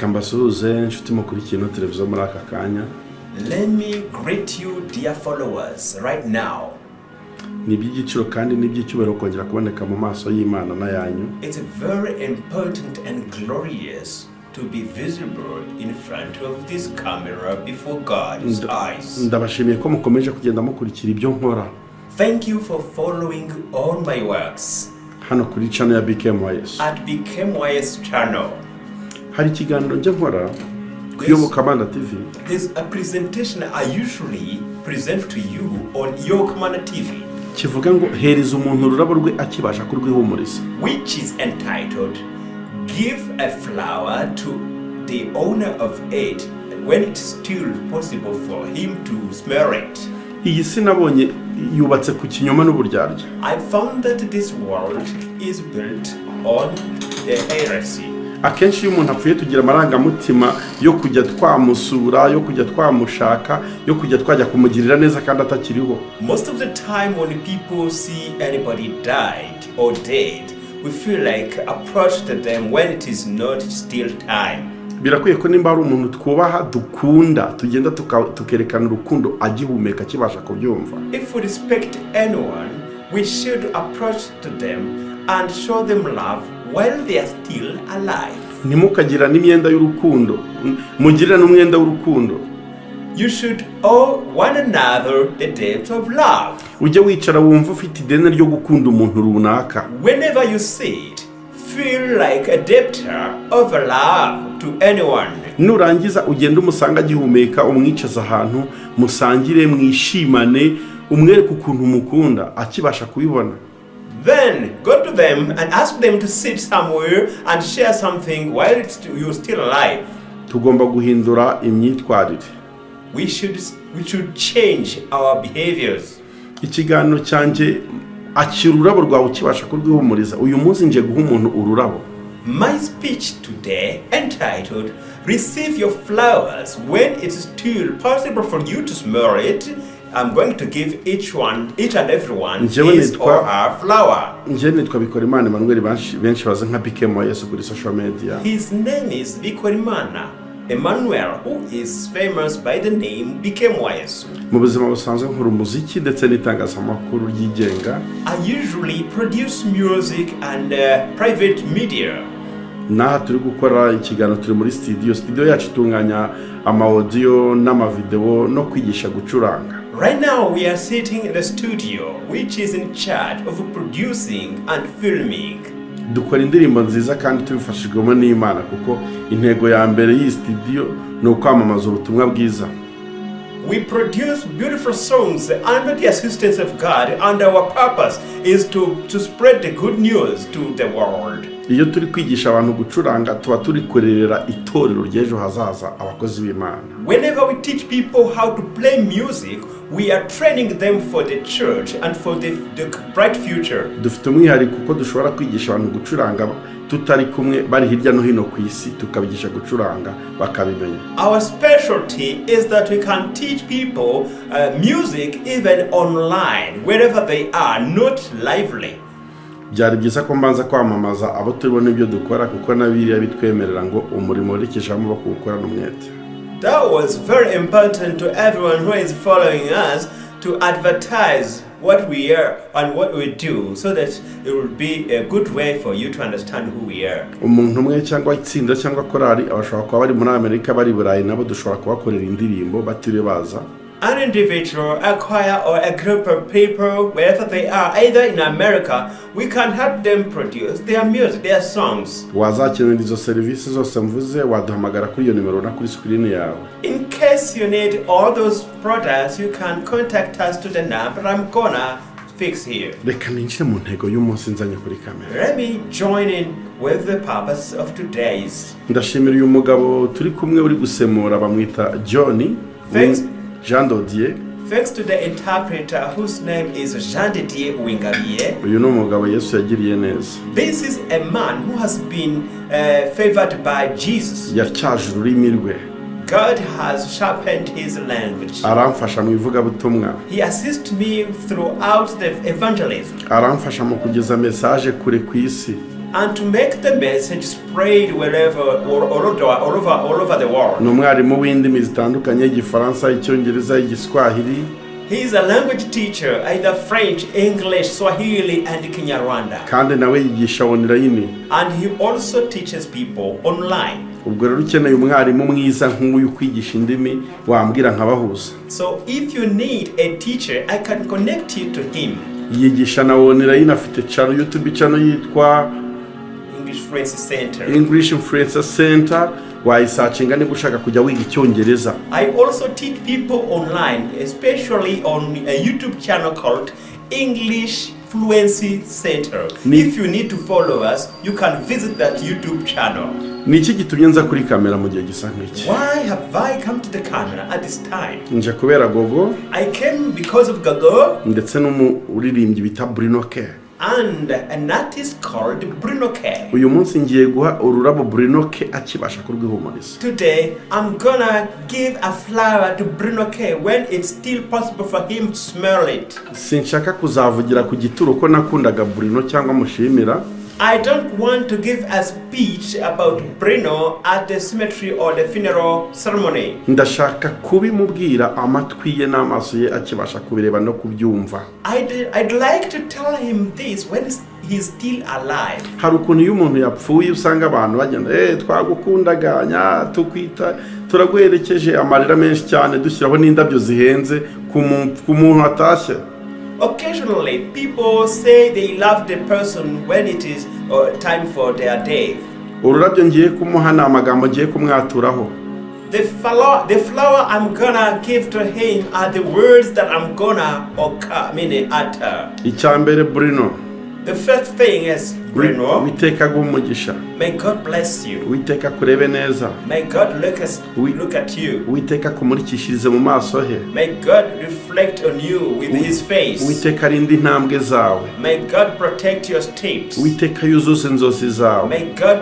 Kambasuhuze inshuti mukurikiye no televiziyo muri aka kanya. Let me greet you, dear followers, right now. Ni iby'igiciro kandi ni iby'icyubahiro kongera kuboneka mu maso y'Imana na yanyu. It's very important and glorious to be visible in front of this camera before God's eyes. Ndabashimiye ko mukomeje kugenda mukurikira ibyo nkora. Thank you for following all my works. Hano kuri channel ya BKMYS. At BKMYS channel. Hari ikiganiro njya nkora kuyoboka Kamana TV. There's a presentation I usually present to you on your Kamana TV. Kivuga ngo hereza umuntu ururabo rwe akibasha kurwihumuriza. Which is entitled Give a flower to the owner of it when it's still possible for him to smell it. Iyi sinabonye yubatse ku kinyoma n'uburyarya. I found that this world is built on the heresy. Akenshi iyo umuntu apfuye tugira amarangamutima yo kujya twamusura, yo kujya twamushaka, yo kujya twajya kumugirira neza kandi atakiriho. Most of the time when people see anybody died or dead, we feel like approach to them when it is not still time. Birakwiye ko nimba ari umuntu twubaha dukunda tugenda tukerekana urukundo agihumeka kibasha kubyumva. If we respect anyone, we should approach to them and show them love while they are still alive. Ntimukagira n'imyenda y'urukundo, mugirira n'umwenda w'urukundo. You should owe one another the debt of love. Ujye wicara wumva ufite ideni ryo gukunda umuntu runaka. Whenever you sit, feel like a debtor of love to anyone. Nurangiza ugenda umusanga agihumeka umwicaza ahantu musangire mwishimane umwereke ukuntu umukunda akibasha kubibona. Then go to them and ask them to sit somewhere and share something while you're still alive. Tugomba guhindura imyitwarire. We should change our behaviors. Ikiganiro cyanje akira ururabo rwawe ukibasha kurwihumuriza. Uyu munsi nje guha umuntu ururabo. My speech today entitled Receive Your Flowers When It's Still Possible for You to Smell It. I'm going to give each and everyone his or her flower. Nje nitwa Bikorimana Emmanuel benshi baza nka BKMYS kuri social media. His name is Bikorimana Emmanuel, who is famous by the name BKMYS. Mu buzima busanzwe nkora umuziki ndetse n'itangazamakuru ryigenga. I usually produce music and private media. Naha turi gukora ikiganiro turi muri studio yacu itunganya ama-audio n'ama-video no kwigisha gucuranga. Right now we are sitting in the studio which is in charge of producing and filming. Dukora indirimbo nziza kandi tubifashijwemo n'Imana kuko intego ya mbere y'i studio no kwamamaza ubutumwa bwiza. We produce beautiful songs under the assistance of God, and our purpose is to spread the good news to the world. Iyo turi kwigisha abantu gucuranga tuba turi kurerera itorero ry'ejo hazaza abakozi b'Imana. Whenever we teach people how to play music, we are training them for the church and for the bright future. Dufite umwihariko kuko dushobora kwigisha abantu gucuranga tutari kumwe bari hirya no hino ku isi tukabigisha gucuranga bakabimenya. Our specialty is that we can teach people music even online wherever they are, not lively. Byari byiza ko mbanza kwamamaza abo tubona ibyo dukora kuko nabiriya bitwemerera ngo umurimo werekejamo bakukorana umwete. That was very important to everyone who is following us to advertise what we are and what we do, so that it will be a good way for you to understand who we are. Umuntu umwe cyangwa itsinda cyangwa korali abashobora kuba bari muri Amerika bari Burayi nabo dushobora kubakorera indirimbo batire baza. An individual, a choir, or a group of people, wherever they are, either in America, we can help them produce their music, their songs. Wazakenera izo services zose mvuze waduhamagara kuri iyo nimero na kuri screen yawe. In case you need all those products, you can contact us to the number I'm gonna fix here. Reka ninjire mu ntego y'umunsi nzanye kuri kamera. Let me join in with the purpose of today's. Ndashimira uyu mugabo turi kumwe uri gusemura bamwita Jean Dodier. Thanks to the interpreter whose name is Jean Didier Wingabiye. Uyu ni umugabo Yesu yagiriye neza. This is a man who has been favored by Jesus. Yatyaje ururimi rwe. God has sharpened his language. Aramfasha mu ivugabutumwa. He assists me throughout the evangelism. Aramfasha mu kugeza message kure ku isi. and to make the message spread wherever, all over the world. Ni umwarimu w'indimi zitandukanye, Igifaransa, Icyongereza, Igiswahili. He is a language teacher, either French, English, Swahili, and Kinyarwanda. Kandi nawe yigisha online. And he also teaches people online. Ubwo rero ukeneye umwarimu mwiza nk'uyu kwigisha indimi wambwira nkabahuza. So if you need a teacher, I can connect you to him. Yigisha na online, afite channel, YouTube channel yitwa English Fluency Center. Wayisearchinga niba ushaka kujya wiga Icyongereza. I also teach people online, especially on a YouTube channel called English Fluency Center. If you need to follow us, you can visit that YouTube channel. Niki gitumye nza kuri kamera mu gihe gisa nk'iki? Why have I come to the camera at this time? Nje kubera Gogo. I came because of Gogo. Ndetse n'umuririmbyi bita Bruno K. And an artist called Bruno K. Uyu munsi ngiye guha ururabo Bruno K akibasha kurwihumuriza. Today I'm gonna give a flower to Bruno K when it's still possible for him to smell it. Sinshaka kuzavugira ku gituro ko nakundaga Bruno cyangwa mushimira. I don't want to give a speech about Bruno at the cemetery or the funeral ceremony. Ndashaka kubimubwira amatwi ye n'amaso ye akibasha kubireba no kubyumva. I'd like to tell him this when he's still alive. Hari ukuntu iyo umuntu yapfuye usanga abantu bagenda twagukundaga nya tukwita turagwerekeje amarira menshi cyane dushyiraho n'indabyo zihenze ku muntu atashye. Occasionally, people say they love the person when it is time for their death. Ururabyo ngiye kumuha ni amagambo ngiye kumwaturaho. The flower I'm gonna give to him are the words that I'm gonna utter. Icyambere Bruno. The first thing is Bruno. Witeka gumugisha. May God bless you. Witeka kurebe neza. May God look at you. Witeka kumurikishirize mu maso he. May God reflect on you with his face. Witeka rindi ntambwe zawe. May God protect your steps. Witeka yuzuze inzozi zawe. May God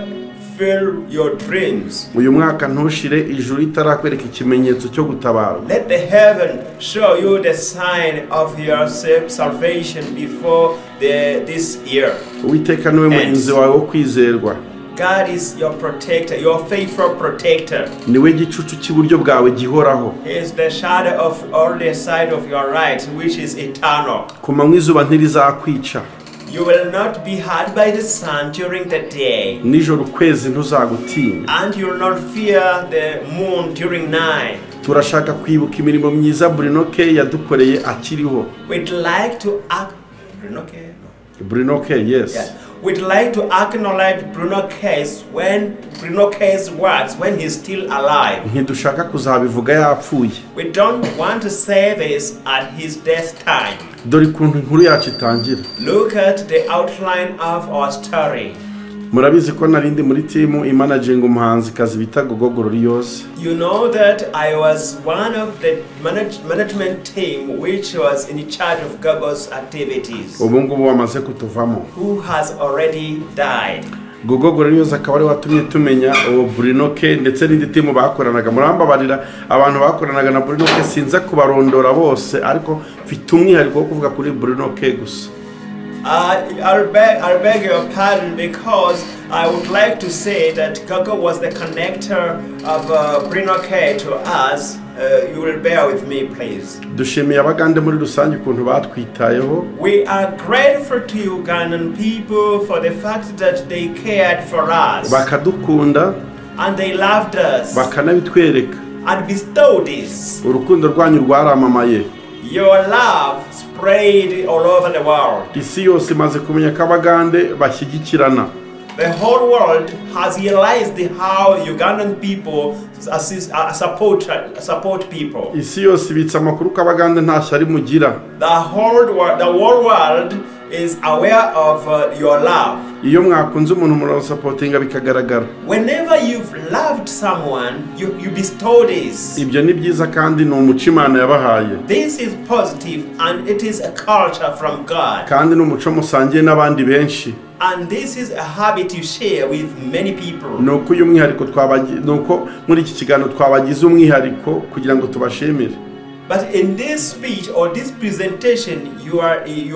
fill your dreams. Uyu mwaka ntushire ijuru itarakwereka ikimenyetso cyo gutabarwa. Let the heaven show you the sign of your salvation before this year. Witeka niwe murinzi wawe wo kwizerwa. God is your protector, your faithful protector. Niwe gicucu cy'iburyo bwawe gihoraho. He is the shadow of all the side of your right, which is eternal. Ku manywa izuba ntirizakwica. You will not be hurt by the sun during the day. Nijoro ukwezi ntuzagutinya. And you will not fear the moon during night. Turashaka kwibuka imirimo myiza Bruno K yadukoreye akiriho. We'd like to Bruno K, yes. Yeah. We'd like to acknowledge Bruno K's works when he's still alive. Ntidushaka kuzabivuga yapfuye. We don't want to say this at his death time. Dore ukuntu inkuru yacu itangira. Look at the outline of our story. Murabizi ko narindi muri team imanaging umuhanzikazi bita Gogo Bruno K. You know that I was one of the management team which was in charge of Gogo's activities. Ubu ngubu wamaze kutuvamo. Who has already died. Gogo Bruno K akaba ari watumye tumenya Bruno K ndetse n'indi team bakoranaga. Murambabarira abantu bakoranaga na Bruno K sinza kubarondora bose ariko mfite umwihariko wo kuvuga kuri Bruno K gusa. I'll beg your pardon because I would like to say that Gogo was the connector of Bruno K to us. You will bear with me, please. Dushimiye abagande muri rusange ukuntu batwitayeho. We are grateful to Ugandan people for the fact that they cared for us. Bakadukunda. And they loved us. Bakanabitwereka. And bestowed this. Urukundo rwanyu rwaramamaye. Your love spread all over the world. Isi yose imaze kumenya ko abagande bashyigikirana. The whole world has realized how Ugandan people support people. Isi yose ibitsa amakuru ko abagande nta shyari mugira. The whole world is aware of your love. Iyo mwakunze umuntu murasupportinga bikagaragara. Whenever you've loved someone, you bestow this. Ibyo ni byiza kandi ni umuco Imana yabahaye. This is positive and it is a culture from God. Kandi ni umuco musangiye n'abandi benshi. And this is a habit you share with many people. Nuko uyu mwihariko nuko muri iki kiganiro twabagize umwihariko kugira ngo tubashimire. But in this speech or this presentation, you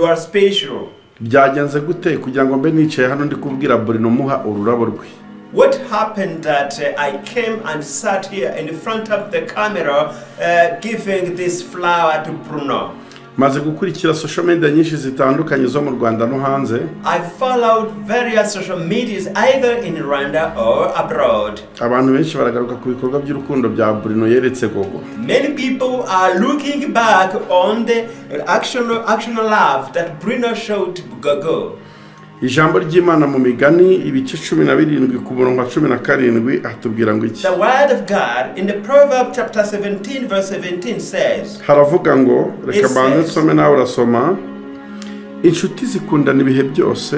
are special. byagenze gute kugira ngo mbe nicaye hano ndi kubwira Bruno muha ururabo rwe? What happened that I came and sat here in front of the camera giving this flower to Bruno? Maze gukurikira social media nyinshi zitandukanye zo mu Rwanda no hanze. I followed various social medias either in Rwanda or abroad. Abantu benshi baragaruka ku bikorwa by'urukundo bya Bruno yeretse Gogo. Many people are looking back on the action love that Bruno showed to Gogo. Ijambo ry'Imana mu Migani ibice 17 ku murongo 17 atubwira ngo iki? The word of God in the Proverbs chapter 17 verse 17 says, haravuga ngo reka banze nsome nawe urasoma, inshuti zikundana ibihe byose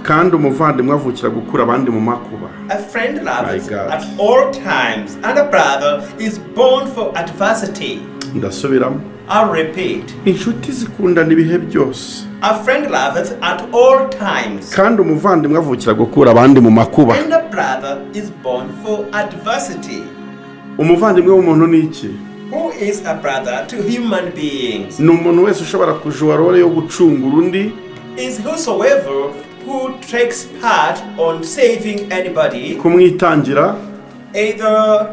kandi umuvandimwe avukira gukura abandi mu makuba. A friend loves at all times and a brother is born for adversity. Ndasubiramo. I'll repeat. Inshuti zikundana ibihe byose. A friend loves at all times. Kandi umuvandimwe avukira gukura abandi mu makuba. And a brother is born for adversity. Umuvandimwe w'umuntu ni iki? Who is a brother to human beings? Ni umuntu wese ushobora kujuwa role yo gucungura undi. Is whosoever who takes part on saving anybody. Kumwitangira. Either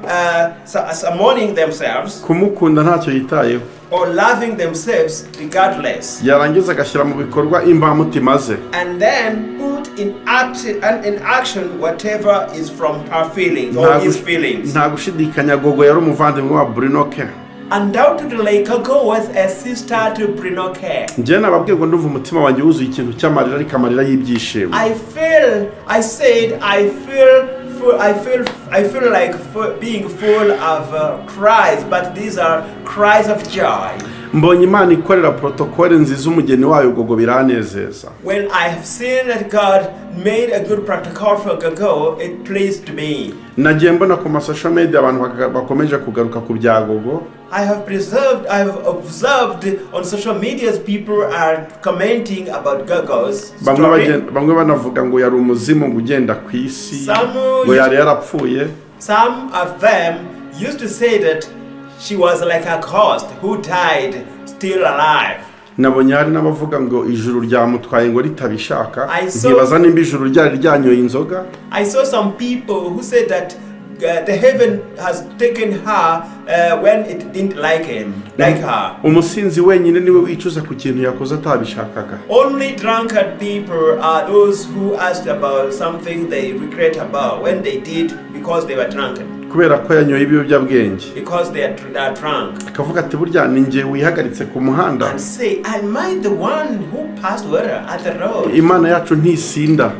summoning themselves. Kumukunda ntacyo yitayeho. Or loving themselves regardless. Yarangiza agashyira mu bikorwa imbamutima ze. And then put in action whatever is from her feelings or his feelings. Nta gushidikanya Gogo yari umuvandimwe wa Bruno K. Undoubtedly, Gogo was a sister to Bruno K. Njye nababwiye ngo ndumva umutima wanjye wuzuye ikintu cy'amarira ariko amarira y'ibyishimo. I feel like being full of cries, but these are cries of joy. Mbonye Imana ikorera protocole nziza umugeni wayo Gogo biranezeza. When I have seen that God made a good protocol for Gogo, it pleased me. Nagiye mbona ku social media abantu bakomeje kugaruka ku bya Gogo. I have observed on social media people are commenting about Gogo's story. Bamwe banavuga ngo yari umuzimu ugenda ku isi, ngo yari yarapfuye. Some of them used to say that she was like a ghost who died still alive. Nabonye hari n'abavuga ngo ijuru ryamutwaye ngo ritabishaka, ntibaza nimba ijuru ryari ryanyoye inzoga. I saw some people who said that the heaven has taken her when it didn't like her. Umusinzi wenyine niwe wicuza ku kintu yakoze atabishakaga. Only drunkard people are those who asked about something they regret about when they did because they were drunken. Kubera ko yanyoye ibiyobyabwenge. Because they are drunk. Akavuga ati burya ninjye wihagaritse ku muhanda. And say, am I the one who passed water at the road? Imana yacu ntisinda.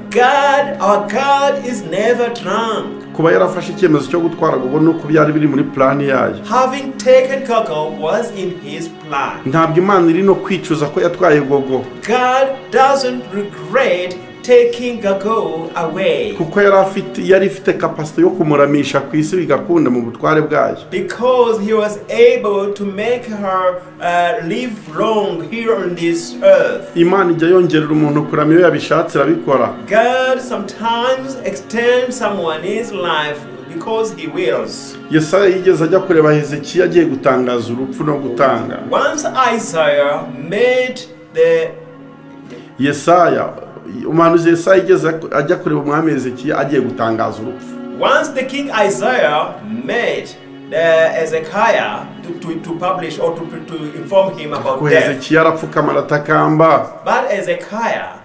Our God is never drunk. Kuba yarafashe icyemezo cyo gutwara Gogo nuko byari biri muri plan yayo. Having taken Gogo was in his plan. Ntabwo Imana iri no kwicuza ko yatwaye Gogo. God doesn't regret taking Gogo away. Kuko yari ifite capacity yo kumuramisha ku isi bigakunda mu butware bwayo. Because he was able to make her live long here on this earth. Imana ijya yongerera umuntu kurama iyo yabishatse irabikora. God sometimes extends someone's life because he wills. Yesaya yigeze ajya kureba Hezekiya agiye gutangaza urupfu no gutanga. Once Isaiah made the umuhanuzi Yesaya yigeze ajya kureba umwami Hezekiya agiye gutangaza urupfu. Once the king Isaiah made Ezekiah to publish or to inform him about death. Hezekiya arapfukama aratakamba. But Ezekiah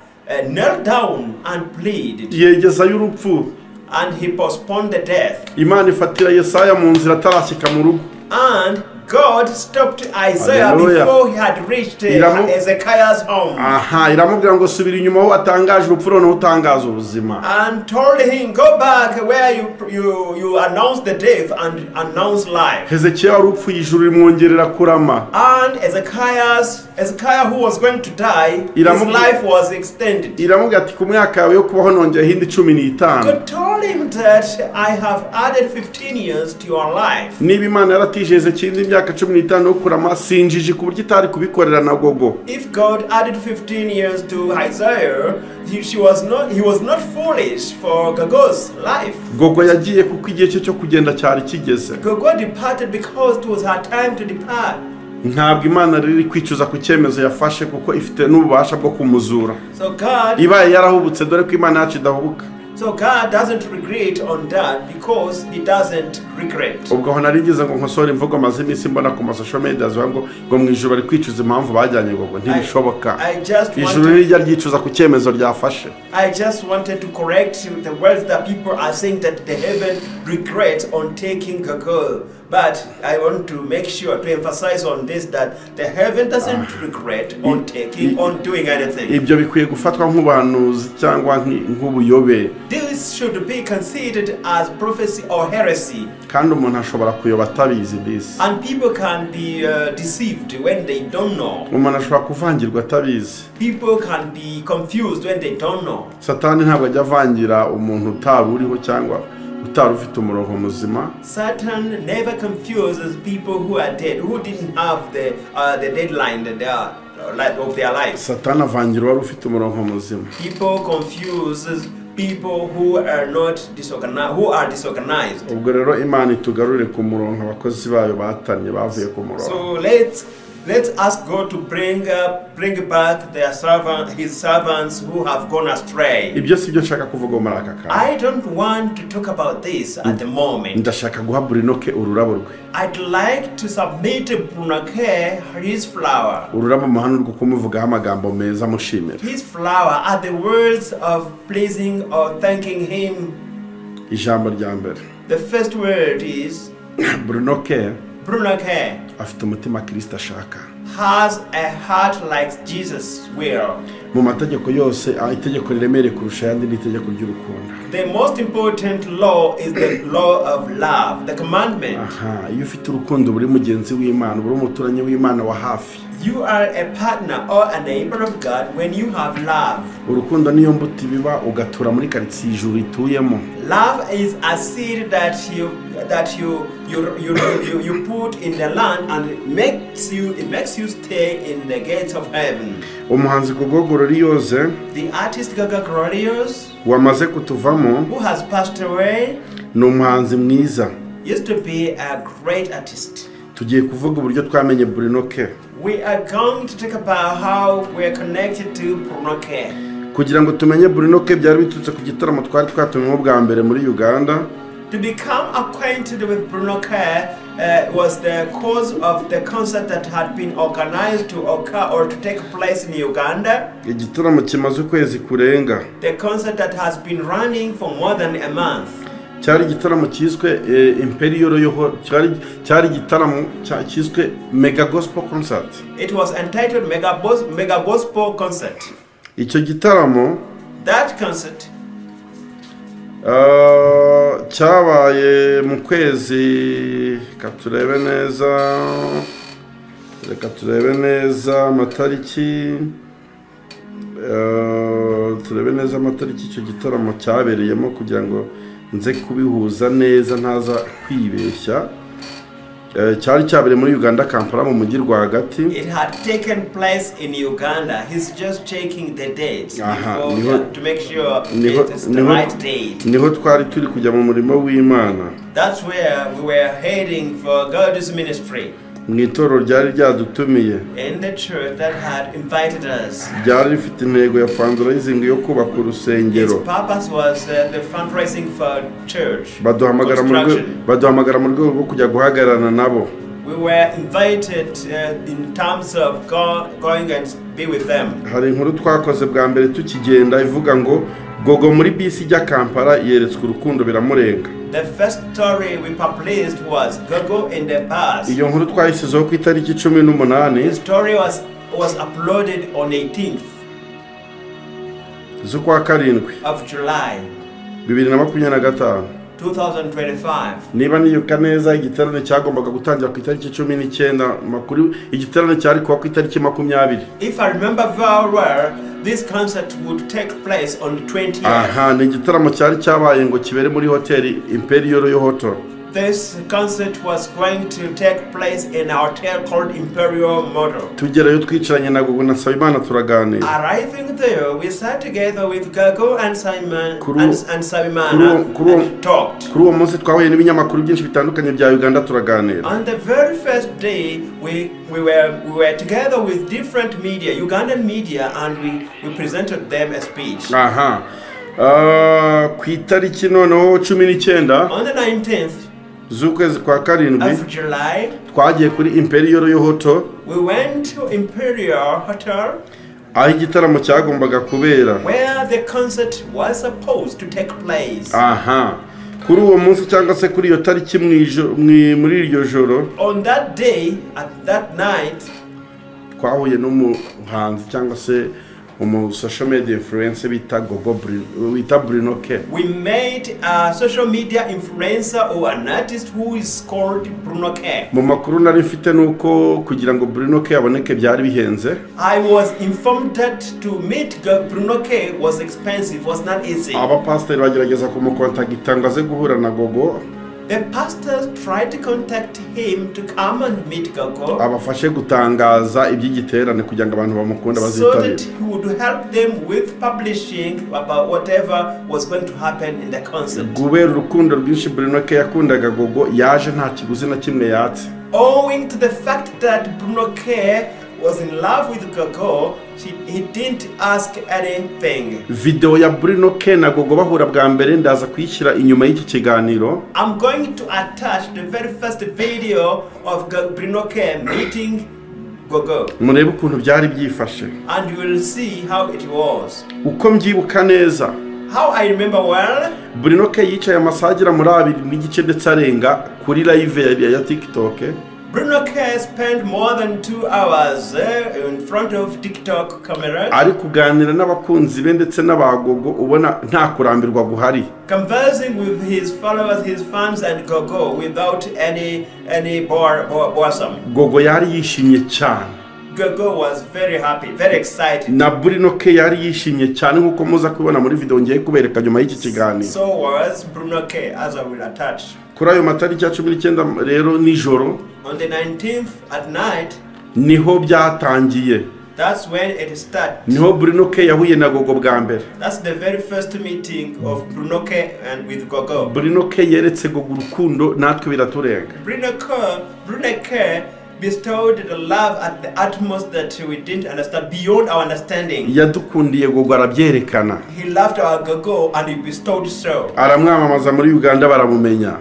knelt down and pleaded. Yegezayo urupfu. And he postponed the death. Imana ifatira Yesaya mu nzira atarashyika mu rugo. And God stopped Isaiah before he had reached Ezekiah's home. Iramubwira ngo subira inyuma aho atangaje urupfu none utangaza ubuzima. And told him, go back where you announce the death and announce life. Hezekiya urupfu ijuru rimwongerera kurama. And Ezekiah who was going to die, his life was extended. Iramubwira ati ku myaka yawe yo kubaho nongeye hindi 15. God told him that I have added 15 years to your life. Niba Imana yaratije Hezekiya imyaka 15 yo kurama sinjiji ku buryo itari kubikorera na Gogo. If God added 15 years to Isaiah, he was not foolish for Gogo's life. Gogo yagiye kuko igihe cyo kugenda cyari kigeze. Gogo departed because it was her time to depart. ntabwo Imana riri kwicuza ku cyemezo yafashe kuko ifite n'ububasha bwo kumuzura. So God, Ibaye yarahubutse dore ko Imana yacu idahubuka. so God doesn't regret on that because He doesn't regret. Ubwo aho narigize ngo nkosore imvugo maze iminsi mbona ku social media ngo mu ijuru bari kwicuza impamvu bajyanye ngo ntibishoboka. Ijuru rijya ryicuza ku cyemezo ryafashe. I just wanted to correct the words that people are saying that the heaven regrets on taking Gogo. But I want to make sure to emphasize on this that the heaven doesn't regret on taking on doing anything. Ibyo bikwiye gufatwa nk'ubuhanuzi cyangwa nk'ubuyobe. This should be considered as prophecy or heresy. Kandi umuntu ashobora kuyoba atabizi this. And people can be deceived when they don't know. Umuntu ashobora kuvangirwa atabizi. People can be confused when they don't know. Satani ntabwo ajya avangira umuntu utari uriho cyangwa utari ufite umurongo muzima. Satan never confuses people who are dead, who didn't have the deadline that they are of their life. Satani avangira wari ufite umurongo muzima. People confuses people who are not disorganized, who are disorganized. Ubwo rero Imana itugarure ku murongo abakozi bayo batanye bavuye ku murongo. So let's ask God to bring back His servants who have gone astray. Ibyo sibyo nshaka kuvuga muri aka kanya. I don't want to talk about this at the moment. Ndashaka guha Bruno K ururabo rwe. I'd like to submit to Bruno K his flower. Ururabo mahano rwo kumuvugaho amagambo meza mushimira. His flower are the words of pleasing or thanking him. Ijambo rya mbere. The first word is Bruno K afite umutima Kristo ashaka. Has a heart like Jesus will. Mu mategeko yose itegeko riremere kurusha yandi ni itegeko ry'urukundo. The most important law is the law of love, the commandment. Iyo ufite urukundo buri mugenzi w'Imana, buri umuturanyi w'Imana wa hafi. You are a partner or a neighbor of God when you have love. Urukundo niyo mbuto biba ugatura muri quartier ijuru ituyemo. Love is a seed that you put in the land and it makes you stay in the gates of heaven. Umuhanzi Gogo Bruno K, the artist Gogo Bruno K, wamaze kutuvamo, who has passed away, ni umuhanzi mwiza. Used to be a great artist. Tugiye kuvuga uburyo twamenye Bruno K. We are going to talk about how we are connected to Bruno K. Kugira ngo tumenye Bruno K byari biturutse ku gitaramo twari twatumiwe bwa mbere muri Uganda. To become acquainted with Bruno K was the cause of the concert that had been organized to occur or to take place in Uganda. Igitaramo kimaze ukwezi kurenga. The concert that has been running for more than a month. Cyari igitaramo cyiswe Imperial yoho cyari igitaramo cyiswe Mega Gospel Concert. It was entitled Mega Gospel Concert. Icyo gitaramo, that concert, cyabaye mu kwezi katurebe neza amatariki turebe neza amatariki icyo gitaramo cyabereyemo kugira ngo nze kubihuza neza ntaza kwibeshya. Cyari cyabereye muri Uganda Kampala mu mujyi rwagati. It had taken place in Uganda. He's just checking the dates to make sure it is the right date. Niho twari turi kujya mu murimo w'Imana. That's where we were heading for God's ministry. Mu itorero ryari ryadutumiye. In the church that had invited us. Ryari rifite intego ya fundraising yo kubaka urusengero. Its purpose was the fundraising for church. Baduhamagara mu rwego rwo kujya guhagararana nabo. We were invited in terms of going and be with them. Hari inkuru twakoze bwa mbere tukigenda ivuga ngo Gogo muri bisi ijya Kampala yeretswe urukundo biramurenga. The first story we published was Gogo in the bus. Iyo nkuru twayisizeho ku itariki 18. The story was uploaded on 18th z'ukwa karindwi of July 2025. 2025. Niba niyuka neza igiterane cyagombaga gutangira ku itariki 19 makuru igiterane cyari kuwa ku itariki 20. If I remember very well, this concert would take place on the 20th. Ni igitaramo cyari cyabaye ngo kibere muri hoteli Imperial yo Hotel. this concert was going to take place in a hotel called Imperial Model. tugerayo twicaranye na Gogo na Nsabimana turaganira. Arriving there, we sat together with Gogo and Simon and Sabimana and talked. Kuri uwo munsi twahuye n'ibinyamakuru byinshi bitandukanye bya Uganda turaganira. On the very first day, we were together with different media, Ugandan media, and we presented them a speech. Aha. Ku itariki noneho 19 on the 19th z'ukwezi kwa karindwi of July, twagiye kuri Imperial Hotel. We went to Imperial Hotel, aho igitaramo cyagombaga kubera, where the concert was supposed to take place. Aha. Kuri uwo munsi cyangwa se kuri iyo tariki muri iryo joro, on that day, at that night, twahuye n'umuhanzi cyangwa se social media influencer bita Gogo Bruno K. We made a social media influencer or an artist who is called Bruno K. Mu makuru nari mfite nuko kugira ngo Bruno K aboneke byari bihenze. I was informed that to meet Bruno K was expensive, was not easy. Abapasiteri bagerageza kumukontakita ngo aze guhura na Gogo. The pastors tried to contact him to come and meet Gogo, abafashe gutangaza iby'igiterane kugira ngo abantu bamukunda so bazitabire, that he would help them with publishing about whatever was going to happen in the concert. Kubera urukundo rwinshi Bruno K yakundaga Gogo, yaje nta kiguzi na kimwe yatse. Owing to the fact that Bruno K was in love with Gogo, he didn't ask anything. Video ya Bruno K na Gogo bahura bwa mbere ndaza kuyishyira inyuma y'iki kiganiro. I'm going to attach the very first video of Bruno K meeting Gogo. Murebe ukuntu byari byifashe. And you will see how it was. Uko mbyibuka neza, how I remember well, Bruno K yicaye amasagira muri 2 n'igice ndetse arenga kuri live ya TikTok. Bruno K spent more than 2 hours in front of TikTok cameras. Ari kuganira n'abakunzi be ndetse n'abagogo, ubona nta kurambirwa guhari. Conversing with his followers, his fans and Gogo without any boredom. Gogo yari yishimye cyane. Gogo was very happy, very excited. Na Bruno K yari yishimye cyane nkuko muza kubona muri video ngiye kubereka nyuma y'iki kiganiro. So was Bruno K, as I will attach. Kuri ayo matariki ya 19 rero nijoro, on the 19th at night, niho byatangiye. That's when it started. Niho Bruno K yahuye na Gogo bwa mbere. That's the very first meeting of Bruno K and with Gogo. Bruno K yeretse Gogo urukundo natwe biraturenga. Bruno K bestowed the love at the utmost that we didn't understand, beyond our understanding. Yadukundiye Gogo arabyerekana. He loved our Gogo and he bestowed so. Aramwamamaza muri Uganda baramumenya.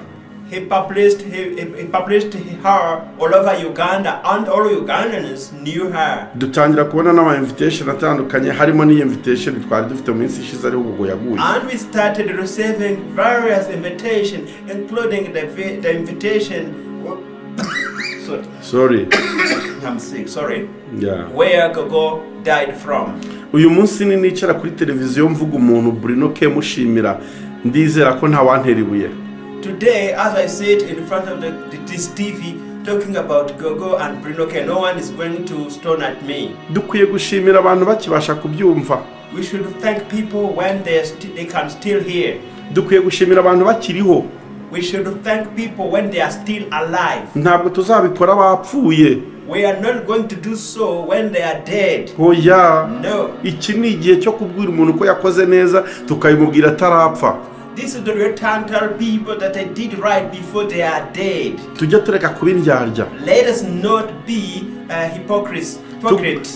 He published her all over Uganda, and all Ugandans knew her. Dutangira kubona n'ama invitation atandukanye, harimo ni invitation twari dufite mu minsi ishize ari Gogo yaguye. And we started receiving various invitations, including the invitation. Sorry. I'm sick. Sorry. Yeah. Where Gogo died from. Uyu munsi ni nicara kuri televiziyo mvuga umuntu Bruno K mushimira, ndizera ko nta wantera. Today, as I sit in front of this TV talking about Gogo and Bruno K, no one is going to stone at me. Dukwiye gushimira abantu bakibasha kubyumva. We should thank people when they can still hear. Dukwiye gushimira abantu bakiriho. We should thank people when they are still alive. Ntabwo tuzabikora bapfuye. We are not going to do so when they are dead. Oya. No. Iki ni igihe cyo kubwira umuntu ko yakoze neza tukayimubwira atarapfa. This is the real time to tell people that I did right before they are dead. Tujya tureka kubindyarya. Let us not be hypocrites.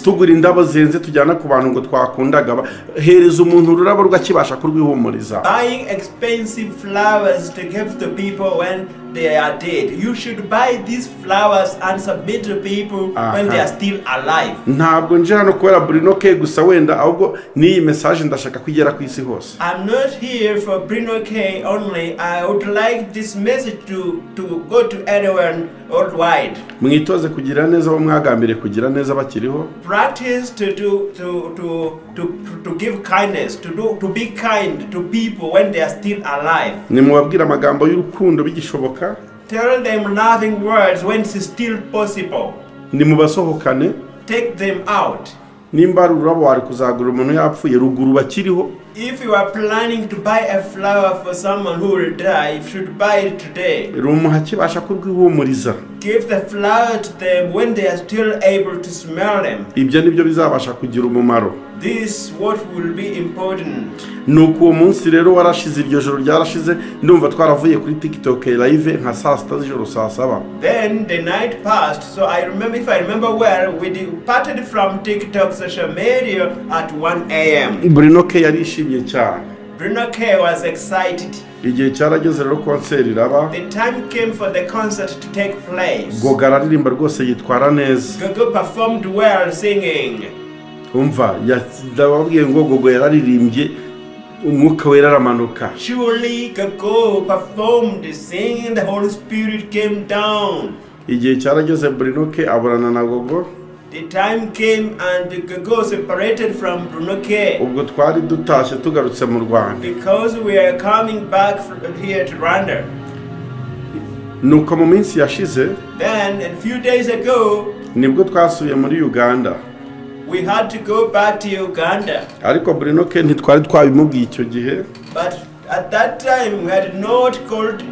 Tugura indabo zenze tujyana ku bantu ngo twakundaga, hereza umuntu ururabo rwakibasha kurwihumuriza. Buying expensive flowers to give to people when they are dead. You should buy these flowers and submit to people when they are still alive. Ntabwo nje hano kubera Bruno K gusa wenda, ahubwo ni message ndashaka kugera ku isi hose. I'm not here for Bruno K only. I would like this message to go to anyone worldwide. Mwitoze kugira neza abo mwagambire kugira neza bakiriho. Practice to give kindness, to be kind to people when they are still alive. Nimubabwira amagambo y'urukundo bigishoboka. Tell them loving words when it's still possible. Nimubasohokane. Take them out. nimba ari ururabo wari kuzagura umuntu yapfuye ruguru bakiriho. If you are planning to buy a flower for someone who will die, you should buy it today. Rumuha kibasha kurwihumuriza. Give the flower to them when they are still able to smell them. Ibyo nibyo bizabasha kugira umumaro. This what will be important. Nuko uwo munsi rero warashize, iryo joro ryarashize, ndumva twaravuye kuri TikTok live nka saa 6 z'ijoro saa 7. Then the night passed, so if I remember well, we departed from TikTok social media at 1 a.m. Bruno K yarishimye cyane. Bruno K was excited. Igihe cyarageze rero concert iraba. The time came for the concert to take place. Gogo aririmba rwose yitwara neza. Gogo performed well singing. Umva yababwiye ngo Gogo yararirimbye umwuka wera aramanuka. Surely Gogo performed singing, the Holy Spirit came down. Igihe cyarageze Bruno K aburana na Gogo. The time came and Gogo separated from Bruno K. Ubwo twari dutashye tugarutse mu Rwanda. Because we are coming back here to Rwanda. Nuko mu minsi yashize, Then a few days ago, nibwo twasubiye muri Uganda. We had to go back to Uganda. Ariko Bruno K ntitwari twabimubwiye icyo gihe. But at that time we had not called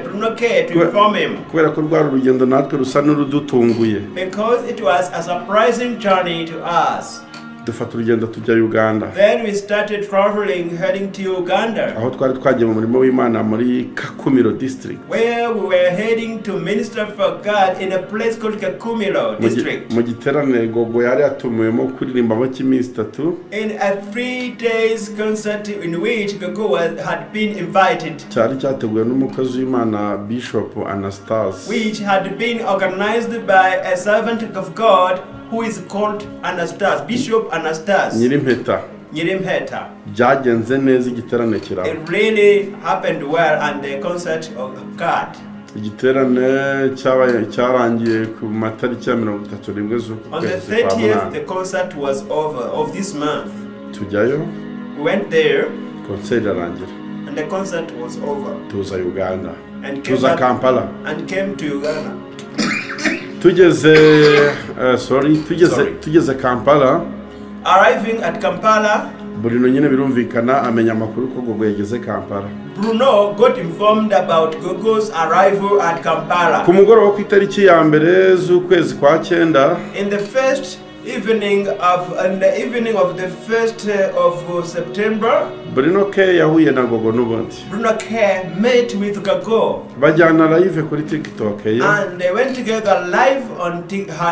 Bruno K to inform him. Kubera ko rwari urugendo natwe rusa n'urudutunguye. Because it was a surprising journey to us. Dufata urugendo tujya Uganda. Then we started traveling, heading to Uganda. Aho twari twagiye mu murimo w'Imana muri Kakumiro district. Where we were heading to minister for God in a place called Kakumiro district. Mu giterane Gogo yari yatumiwemo kuririmbamo cy'iminsi 3. In a 3 days concert in which Gogo had been invited. Cyari cyateguwe n'umukozi w'Imana Bishop Anastase. Which had been organized by a servant of God who is called Anastase, Bishop Anastase. Nyirimpeta. Byagenze neza igiterane kiraba. It really happened well and the concert of God. Igiterane cyarangiye ku matariki ya 31 z'ukwezi. On the 30th the concert was over of this month. Tujyayo. We went there. Concert irangira. And the concert was over. Tuza Uganda. And Tuza Kampala. And came to Uganda. Tugeze Kampala. Arriving at Kampala, Bruno nyine birumvikana amenya amakuru ko Gogo yageze Kampala. Bruno got informed about Gogo's arrival at Kampala. Ku mugoroba ku itariki ya mbere z'ukwezi kwa 9. In the evening of the 1st of September, Bruno K yahuye na Gogo n'ubundi. Bruno K met with Gogo. Bajyana live kuri TikTok ye. And they went together live on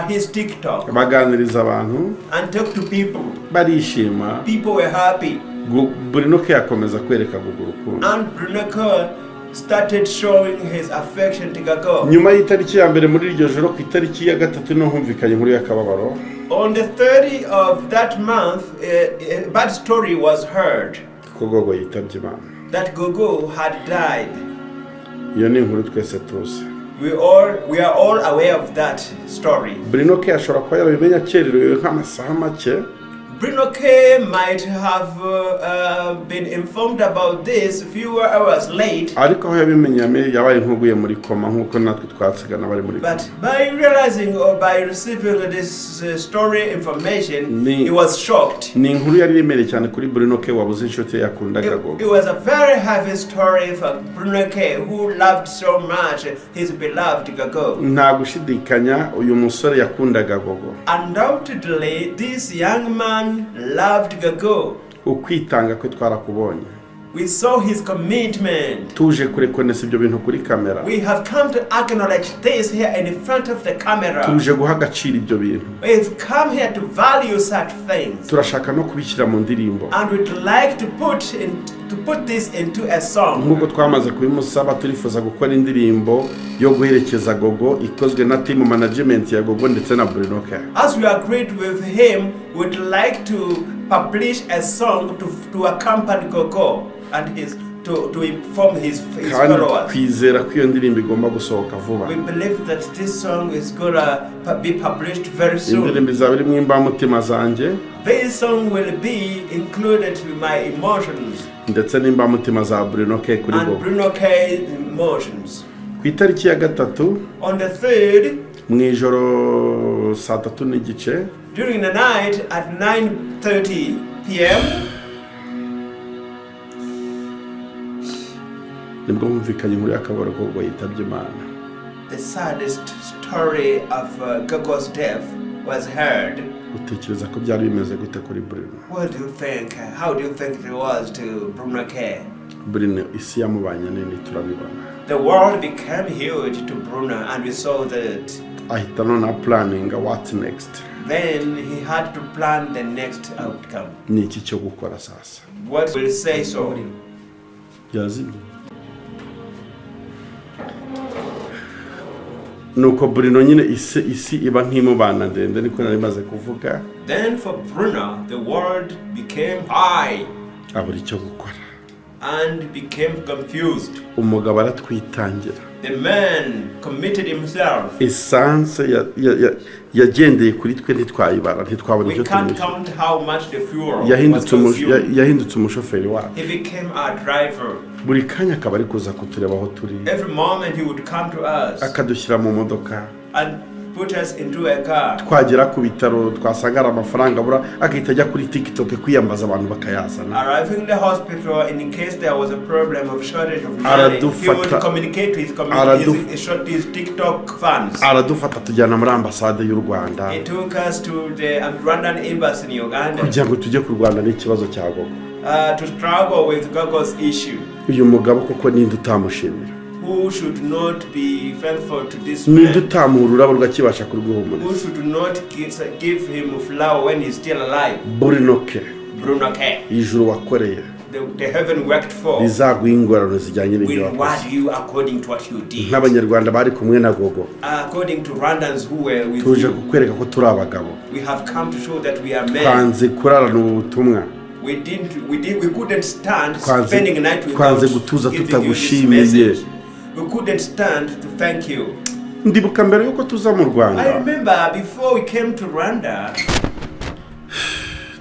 his TikTok. Baganiriza abantu. And talked to people. Barishima. People were happy. Bruno K akomeza kwereka Gogo urukundo. And Bruno K started showing his affection to Gogo. Nyuma y'itariki ya mbere muri iryo joro ku itariki ya 3 no humvikanye inkuru y'akababaro. On the 30th of that month, a bad story was heard. Gogo yitabye Imana. That Gogo had died. Iyo ni inkuru twese tuzi. We are all aware of that story. Bruno K ashobora kuba yarabimenya akererewe nk'amasaha make. Bruno K might have been informed about this a few hours late. Ariko aho yabimenye yabaye nkuguye muri koma nkuko natwe twatsigana bari muri koma. But by realizing or by receiving this story information, he was shocked. Ni inkuru yari remere cyane kuri Bruno K wabuze inshuti yakundaga Gogo. It was a very heavy story for Bruno K who loved so much his beloved Gogo. Nta gushidikanya uyu musore yakundaga Gogo. Undoubtedly this young man loved Gogo. Ukwitanga kwe twarakubonye. We saw his commitment. Tuje kurekonesa ibyo bintu kuri kamera. We have come to acknowledge this here in front of the camera. Tuje guha agaciro ibyo bintu. We've come here to value such things. Turashaka no kubishyira mu ndirimbo. And we'd like to put this into a song. Nk'uko twamaze kubimusaba turifuza gukora indirimbo yo guherekeza Gogo ikozwe na team management ya Gogo ndetse na Bruno K. As we agreed with him, we'd like to publish a song to accompany Gogo and to inform his followers. Kwizera ko iyo ndirimbo igomba gusohoka vuba. We believe that this song is gonna be published very soon. Indirimbo izaba iri mu imbamutima zanjye. This song will be included with my emotions. Ndetse n'imbamutima za Bruno K kuri Gogo. And Bruno K emotions. Ku itariki ya 3. On the 3rd. mwijoro saa 3 n'igice. During the night at 9:30 p.m. nibwo humvikanye muri akaboro ko Gogo yitabye Imana. The saddest story of Gogo's death was heard. Utekereza ko byari bimeze gute kuri Bruno? What do you think? How do you think it was to Bruno K? Bruno isi yamubanye nini turabibona. The world became huge to Bruno and we saw that. Ahita nona planning what next. Then he had to plan the next outcome. Ni iki cyo gukora sasa? What will say so? Yazi. Nuko Bruno nyine isi iba nk'imubana ndende niko nari maze kuvuga. Then for Bruno the world became high. Abura icyo gukora. And became confused. Umugabo aratwitangira. The man committed himself. Essence yagendeye kuri twe ntitwayibara ntitwabona icyo tumusha. We can't count how much the fuel yahindutse umushoferi wacu. He became our driver. Buri kanya akaba ari kuza kutureba aho turi. Every moment he would come to us. Akadushyira mu modoka. And put us into a car. Twagera ku bitaro twasangara amafaranga bura akahita ajya kuri TikTok kwiyambaza abantu bakayazana. Arriving in the hospital in case there was a problem of shortage of money, he would communicate to his community, his TikTok fans. Aradufata tujyana muri ambasade y'u Rwanda. He took us to the Rwandan embassy in Uganda. Kugira ngo tujye ku Rwanda n'ikibazo cya Gogo. To struggle with Gogo's issue. Uyu mugabo koko ninde utamushimira? Who should not be thankful to this man? Ninde utamura urabo rwakibasha kurwihumuriza? Who should not give him a flower when he's still alive? Bruno K. Bruno K. Ijuru wakoreye. The heaven worked for. Rizaguha ingororano zijyanye n'ibyo wakoze. Will reward you according to what you did. Nk'abanyarwanda bari kumwe na Gogo. According to Rwandans who were with tuje kukwereka ko turi abagabo. We have come to show that we are men. Twanze kurarana ubutumwa. We couldn't stand spending a night without giving you this message. We couldn't stand to thank you. Ndibuka mbere yuko tuza mu Rwanda. I remember before we came to Rwanda.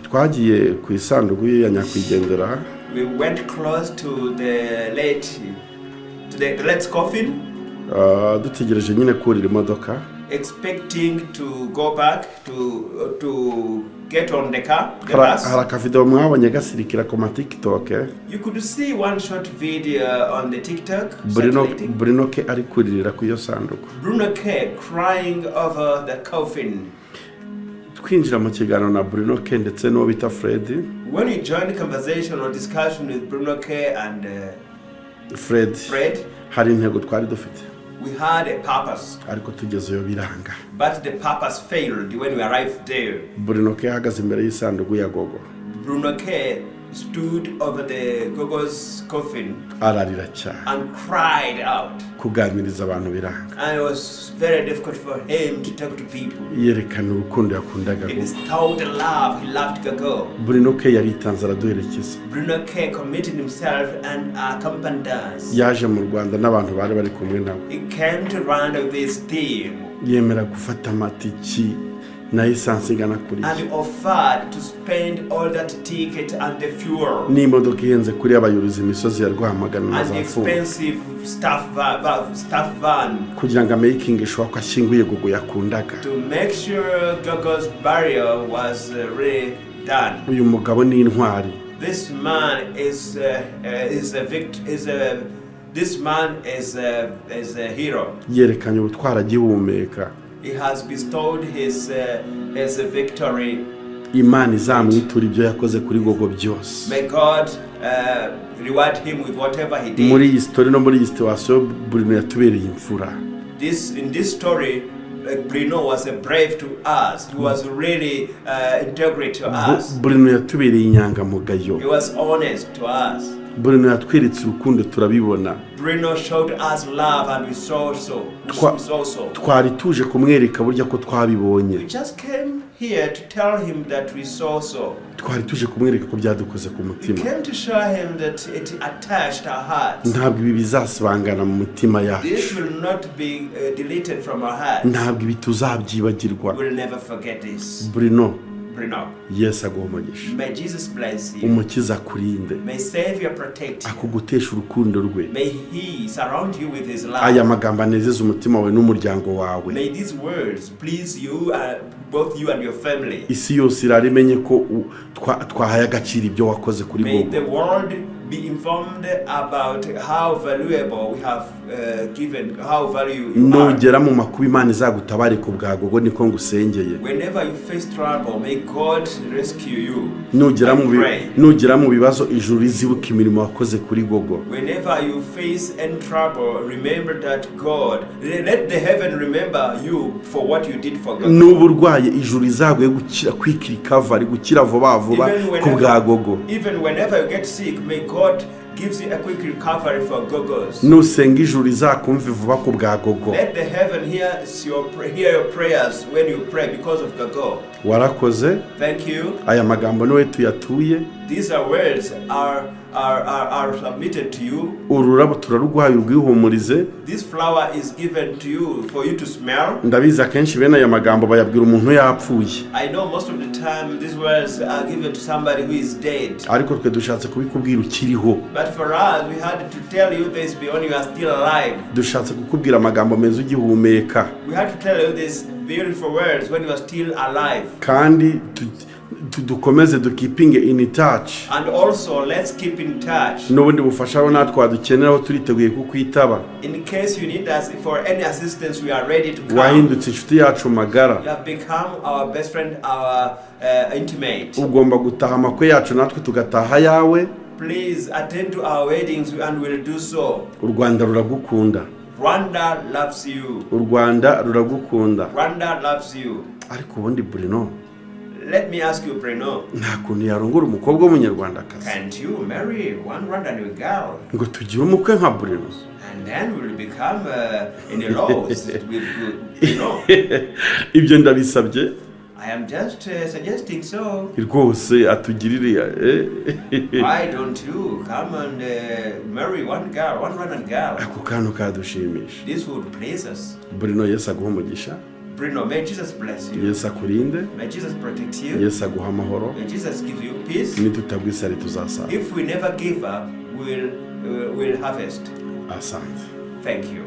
Twagiye ku isanduku ya nyakwigendera. We went close to the late's coffin. Dutegereje nyine kurira imodoka. Expecting to go back to get on the car, the bus. Haraka video mwabonye gasirikira ku TikTok. You could see one short video on the TikTok. Bruno K ari kuririra ku iyo sanduku. Bruno K crying over the coffin. Twinjira mu kiganiro na Bruno K ndetse n'uwo bita Fred. When we joined conversation or discussion with Bruno K and Fred, hari intego twari dufite. We had a purpose. Ariko tugezeyo biranga. But the purpose failed when we arrived there. Bruno K ahagaze imbere y'isanduku ya Gogo. Bruno K stood over the Gogo's coffin. Ararira cyane. And cried out. Kuganiriza abantu biranga. And it was very difficult for him to talk to people. Yerekana urukundo yakundaga Gogo. He bestowed the love he loved Gogo. Bruno K yaritanze araduherekeza. Bruno K committed himself and accompanied us. Yaje mu Rwanda n'abantu bari bari kumwe nawe. He came to Rwanda with his team. Yemera gufata amatiki na essence ingana kuri. And he offered to spend all that ticket and the fuel. Ni imodoka ihenze kuri abayuruzi imisozi ya Rwamagana na Zafu. An expensive staff van. Kugira ngo making sure ko ashyinguye Gogo yakundaga. To make sure Gogo's burial was really done. Uyu mugabo ni intwari. This man is a hero. Yerekanye ubutwara gihumeka. He has bestowed his victory. Imana izamwitura ibyo yakoze kuri Gogo byose. May God reward him with whatever he did. Muri iyi story no muri iyi situation Bruno yatubereye imfura. In this story Bruno was a brave to us. He was really integrate to us. Bruno yatubereye inyangamugayo. He was honest to us. Bruno yatweretse urukundo turabibona. Bruno showed us love and we saw so. Twari tuje kumwereka burya ko twabibonye. We just came here to tell him that we saw so. Twari tuje kumwereka ko byadukoze ku mutima. We came to show him that it attached our hearts. Ntabwo ibi bizasibangana mu mutima yacu. This will not be deleted from our hearts. Ntabwo ibi tuzabyibagirwa. We will never forget this. Bruno Bruno. Yesu aguha umugisha. May Jesus bless you. Umukiza akurinde. May Savior protect you. Akugutesha urukundo rwe. May He surround you with His love. Aya magambo anezeza umutima wawe n'umuryango wawe. May these words please you, both you and your family. Isi yose irarimenye ko twahaye agaciro ibyo wakoze kuri Gogo. May the world be informed about how valuable we have given, how value you are. Nugera mu makuba Imana izagutabare ku bwa Gogo niko ngusengeye. Whenever you face trouble, may God rescue you. Nugera mu bibazo ijuru rizibuka imirimo wakoze kuri Gogo. Whenever you face any trouble, remember that God, let the heaven remember you for what you did for God. N'uburwaye ijuru rizaguye gukira kwikirikava gukira vuba vuba ku bwa Gogo. Even whenever you get sick, may God gives you a quick recovery for Gogos. Nusenga ijuru rizakumva vuba ku bwa Gogo. Let the heaven hear your prayers when you pray because of Gogo. Warakoze. Thank you. Aya magambo niwe tuyatuye. These are words are submitted to you. Ururabo turaruguhaye urwihumurize. This flower is given to you for you to smell. Ndabiza kenshi bene aya magambo bayabwira umuntu yapfuye. I know most of the time these words are given to somebody who is dead. Ariko twe dushatse kubikubwira ukiriho. But for us we had to tell you this beyond you are still alive. Dushatse kukubwira amagambo meza ugihumeka. We had to tell you these beautiful words when you are still alive. Kandi dukomeze dukipinge in touch. And also let's keep in touch. N'ubundi bufasha aho natwe dukeneraho turiteguye kukwitaba. In case you need us for any assistance, we are ready to come. Wahindutse inshuti yacu magara. You have become our best friend, our intimate. Ugomba gutaha amakwe yacu natwe tugataha yawe. Please attend to our weddings and we'll do so. U Rwanda ruragukunda. Rwanda loves you. U Rwanda ruragukunda. Rwanda loves you. Ariko ubundi Bruno, let me ask you, Bruno. Nta kuntu yarongora umukobwa w'umunyarwandakazi. Can't you marry one Rwandan girl? Ngo tugire umukwe nka Bruno. And then we'll become in-laws with Bruno. Ibyo ndabisabye. I am just suggesting so. Rwose atugirire. Why don't you come and marry one girl, one Rwandan girl? Ako kantu kadushimisha. This would please us. Bruno, Yesu aguha umugisha. Bruno, may Jesus bless you. Yesu akurinde. May Jesus protect you. Yesu aguha amahoro. May Jesus give you peace. Nitutagwisari tuzasara. If we never give up, we'll harvest. Asante. Thank you.